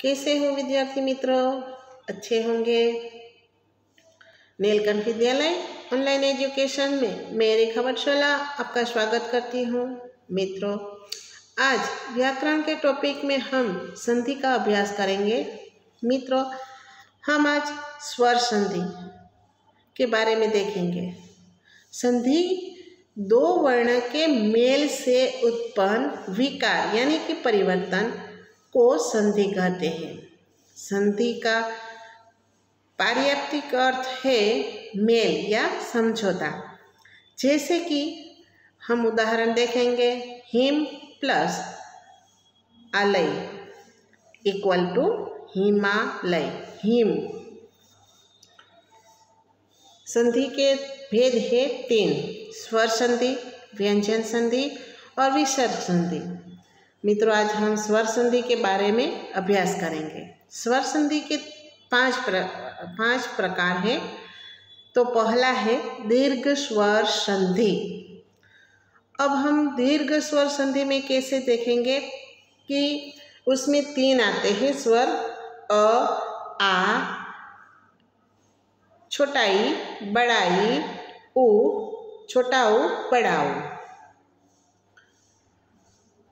कैसे हो विद्यार्थी मित्रों? अच्छे होंगे। नीलकंठ विद्यालय ऑनलाइन एजुकेशन में मैं रेखा वत्सला आपका स्वागत करती हूँ। मित्रों, आज व्याकरण के टॉपिक में हम संधि का अभ्यास करेंगे। मित्रों, हम आज स्वर संधि के बारे में देखेंगे। संधि दो वर्ण के मेल से उत्पन्न विकार यानी कि परिवर्तन को संधि कहते हैं। संधि का पारिभाषिक अर्थ है मेल या समझौता। जैसे कि हम उदाहरण देखेंगे, हिम प्लस आलय इक्वल टू हिमालय। हिम। संधि के भेद है तीन: स्वर संधि, व्यंजन संधि और विसर्ग संधि। मित्रों, आज हम स्वर संधि के बारे में अभ्यास करेंगे। स्वर संधि के पांच प्रकार हैं। तो पहला है दीर्घ स्वर संधि। अब हम दीर्घ स्वर संधि में कैसे देखेंगे कि उसमें तीन आते हैं स्वर: अ, आ, छोटा ई, बड़ा ई, उ, छोटा उ, बड़ा उ।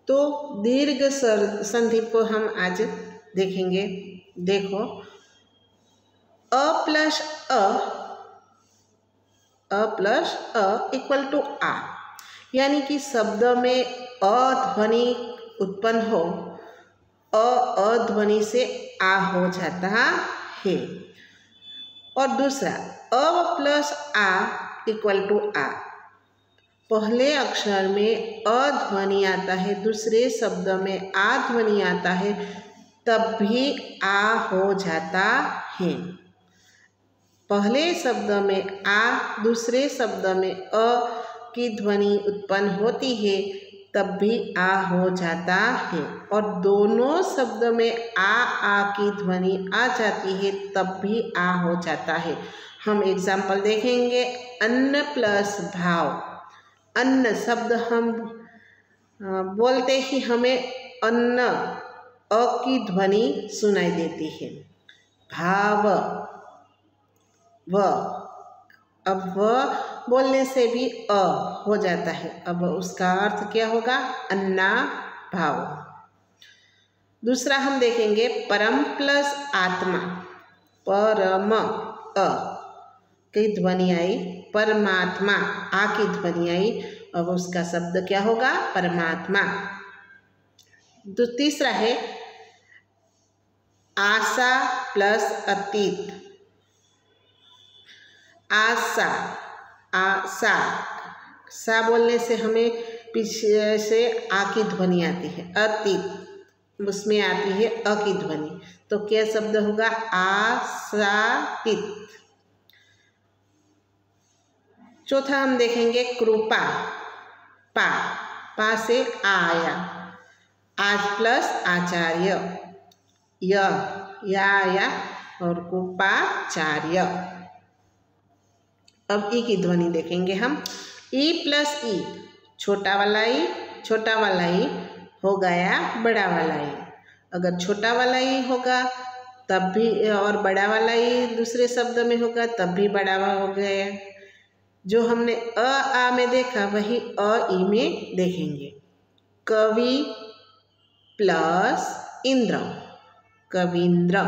तो दीर्घ संधि को हम आज देखेंगे। देखो, अ प्लस अ इक्वल टू आ, यानी कि शब्द में अ ध्वनि उत्पन्न हो, अ ध्वनि से आ हो जाता है। और दूसरा, अ प्लस आ इक्वल टू आ, पहले अक्षर में अ ध्वनि आता है, दूसरे शब्द में आ ध्वनि आता है, तब भी आ हो जाता है। पहले शब्द में आ, दूसरे शब्द में अ की ध्वनि उत्पन्न होती है, तब भी आ हो जाता है। और दोनों शब्द में आ की ध्वनि आ जाती है, तब भी आ हो जाता है। हम एग्जाम्पल देखेंगे। अन्न प्लस भाव। अन्न शब्द हम बोलते ही हमें अन्न अ की ध्वनि सुनाई देती है। भाव व, अब व बोलने से भी अ हो जाता है। अब उसका अर्थ क्या होगा? अन्ना भाव। दूसरा हम देखेंगे परम प्लस आत्मा। परम अ की ध्वनि आई, परमात्मा आ की ध्वनि आई। अब उसका शब्द क्या होगा? परमात्मा। तीसरा है आशा प्लस अतीत। आशा, आशा, सा बोलने से हमें पीछे से आ की ध्वनि आती है। अतीत, उसमें आती है अ की ध्वनि। तो क्या शब्द होगा? आशातीत। चौथा हम देखेंगे कृपा। पा से आ आया। आज प्लस आचार्य, या आया और कृपाचार्य। अब ई की ध्वनि देखेंगे हम। ई प्लस ई, छोटा वाला ई हो गया बड़ा वाला ई। अगर छोटा वाला ई होगा तब भी, और बड़ा वाला ई दूसरे शब्द में होगा तब भी बड़ा हो गया। जो हमने अ आ में देखा वही अ ई में देखेंगे। कवि प्लस इंद्र, कवींद्र।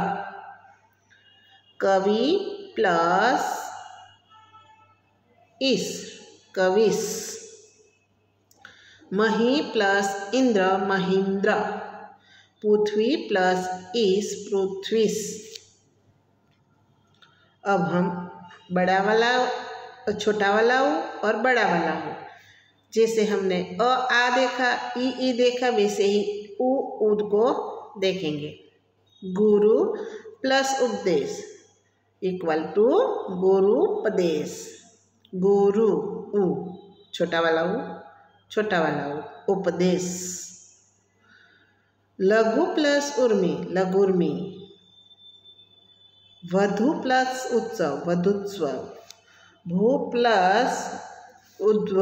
कवि प्लस इस, कविस। मही प्लस इंद्र, महींद्र। पृथ्वी प्लस इस, पृथ्वीस। अब हम बड़ा वाला, छोटा वाला हो और बड़ा वाला हो। जैसे हमने अ आ देखा, ई देखा, वैसे ही उ को देखेंगे। गुरु प्लस उपदेश इक्वल टू गुरुपदेश। गुरु उ, छोटा वाला उ, उपदेश। लघु प्लस उर्मी, लघुर्मी। वधु प्लस उत्सव, वधुत्सव। भू प्लस उध्व,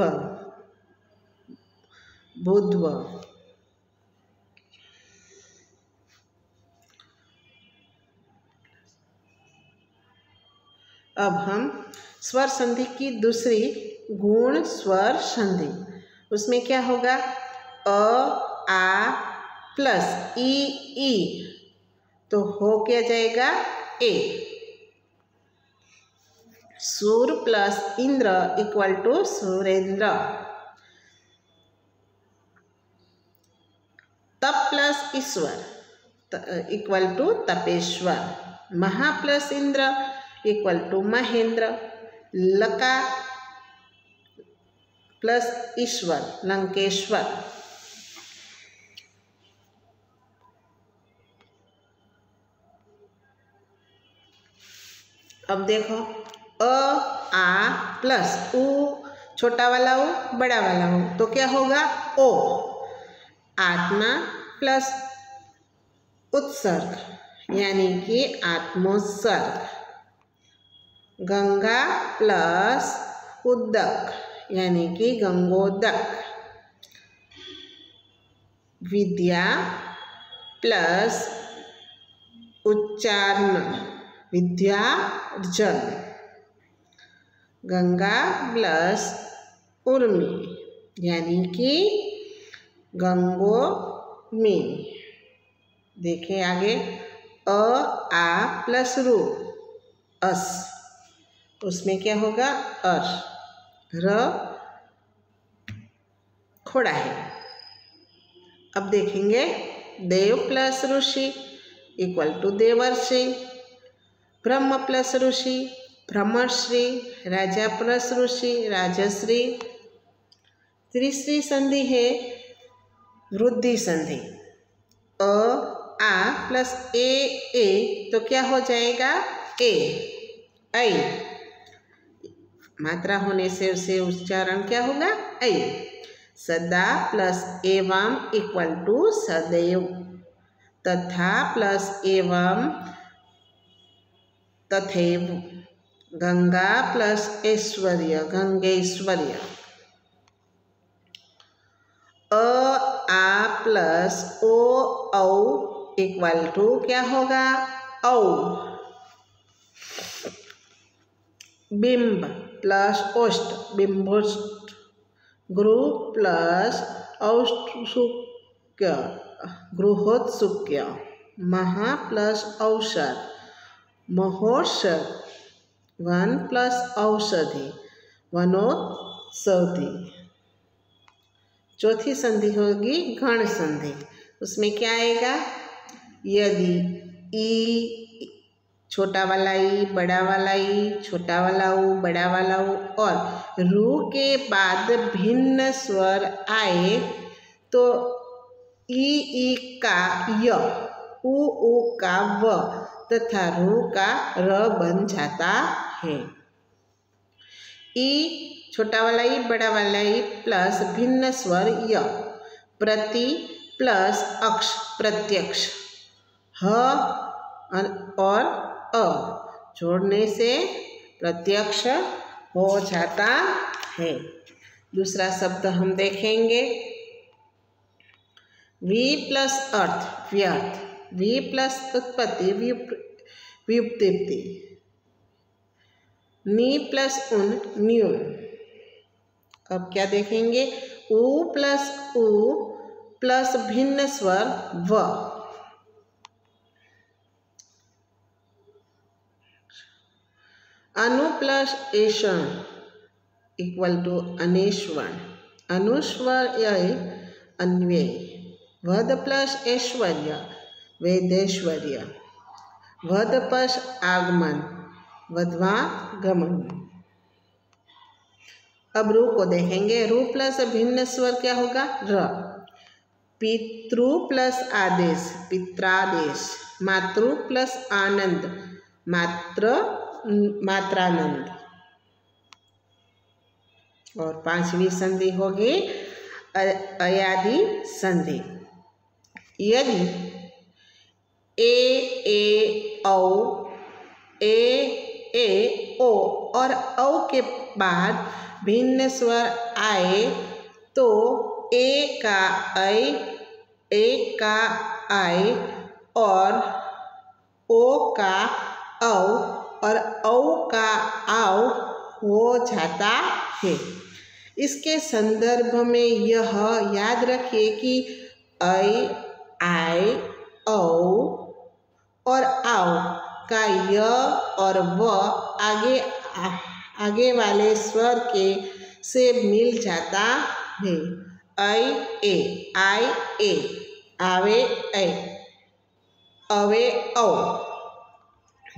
बुध्व। अब हम स्वर संधि की दूसरी गुण स्वर संधि, उसमें क्या होगा, अ आ प्लस ई तो हो क्या जाएगा, ए। सूर प्लस इंद्र इक्वल टू सुरेंद्र। तप प्लस ईश्वर इक्वल टू तपेश्वर। महा प्लस इंद्र इक्वल टू महेंद्र। लका प्लस ईश्वर लंकेश्वर। अब देखो, अ आ प्लस उ, छोटा वाला उ बड़ा वाला उ, तो क्या होगा, ओ। आत्मा प्लस उत्सर्ग यानी कि आत्मोत्सर्ग। गंगा प्लस उदक यानी कि गंगोदक। विद्या प्लस उच्चारण विद्यार्जन। गंगा प्लस उर्मी यानी कि गंगोमी। देखें आगे, अ आ प्लस रू अस, उसमें क्या होगा, अर। र खोड़ा है। अब देखेंगे, देव प्लस ऋषि इक्वल टू देवर्षि। ब्रह्म प्लस ऋषि ब्रह्मश्री। राजा प्लस ऋषि राजश्री। तीसरी संधि है वृद्धि संधि। अ आ प्लस ए तो क्या हो जाएगा, ए ऐ। मात्रा होने से उसे उच्चारण क्या होगा, ऐ। सदा प्लस एवं इक्वल टू सदैव। तथा प्लस एवं तथैव। गंगा प्लस ऐश्वर्य गंगेश्वर्य। अ आ प्लस ओ औ इक्वल टू क्या होगा, औ। बिंब प्लस ओष्ठ बिंबोष्ठ। गुरु प्लस औत्सुक्य गृहोत्सुक्य। महा प्लस औषध महोषध। वन प्लस औषधि वनौषधि। चौथी संधि होगी गण संधि, उसमें क्या आएगा, यदि ई, छोटा वाला ई बड़ा वाला ई, छोटा वाला ऊ बड़ा वाला ऊ और रू के बाद भिन्न स्वर आए तो ई का य, उ का व तथा रू का र बन जाता है। ई, छोटा वाला ई बड़ा वाला ई प्लस भिन्न स्वर य। प्रति प्लस अक्ष प्रत्यक्ष। ह और अ जोड़ने से प्रत्यक्ष हो जाता है। दूसरा शब्द हम देखेंगे, वी प्लस अर्थ व्यर्थ। वी प्लस उत्पत्ति व्युत्पत्ति। नी प्लस उन न्यून। अब क्या देखेंगे, उ प्लस भिन्न स्वर व। अनु प्लस ऐषण इक्वल टू अनेश्वण। अनुस्वर अन्वय। वध प्लस ऐश्वर्य वेदैश्वर्य। वध प्लस आगमन वध्वा गमन। अब रू को देखेंगे, रू प्लस भिन्न स्वर क्या होगा, र। पितृ प्लस आदेश पित्रादेश। मातृ प्लस आनंद मात्रानंद। और पांचवी संधि होगी अयादि संधि। यदि ए औ ए ओ और औ के बाद भिन्न स्वर आए तो ए का ऐ और ओ का औ और औ का आव हो जाता है। इसके संदर्भ में यह याद रखिए कि ऐ, आय, औ और आव का य और व आगे वाले स्वर के से मिल जाता है। ऐ, ए, आय, ए, आवे, ऐ, अवे, औ।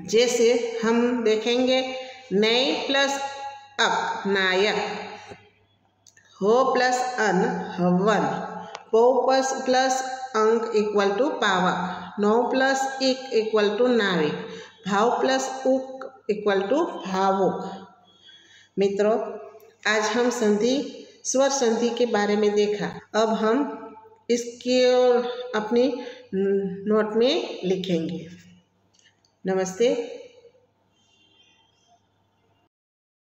जैसे हम देखेंगे नय प्लस अक नायक, हो प्लस अन हवन, पौ प्लस अंक equal to Pavak, now plus इक इक्वल टू नाविक, भाव प्लस उक इक्वल टू भावुक। मित्रों, आज हम संधि स्वर संधि के बारे में देखा। अब हम इसके अपनी नोट में लिखेंगे। नमस्ते।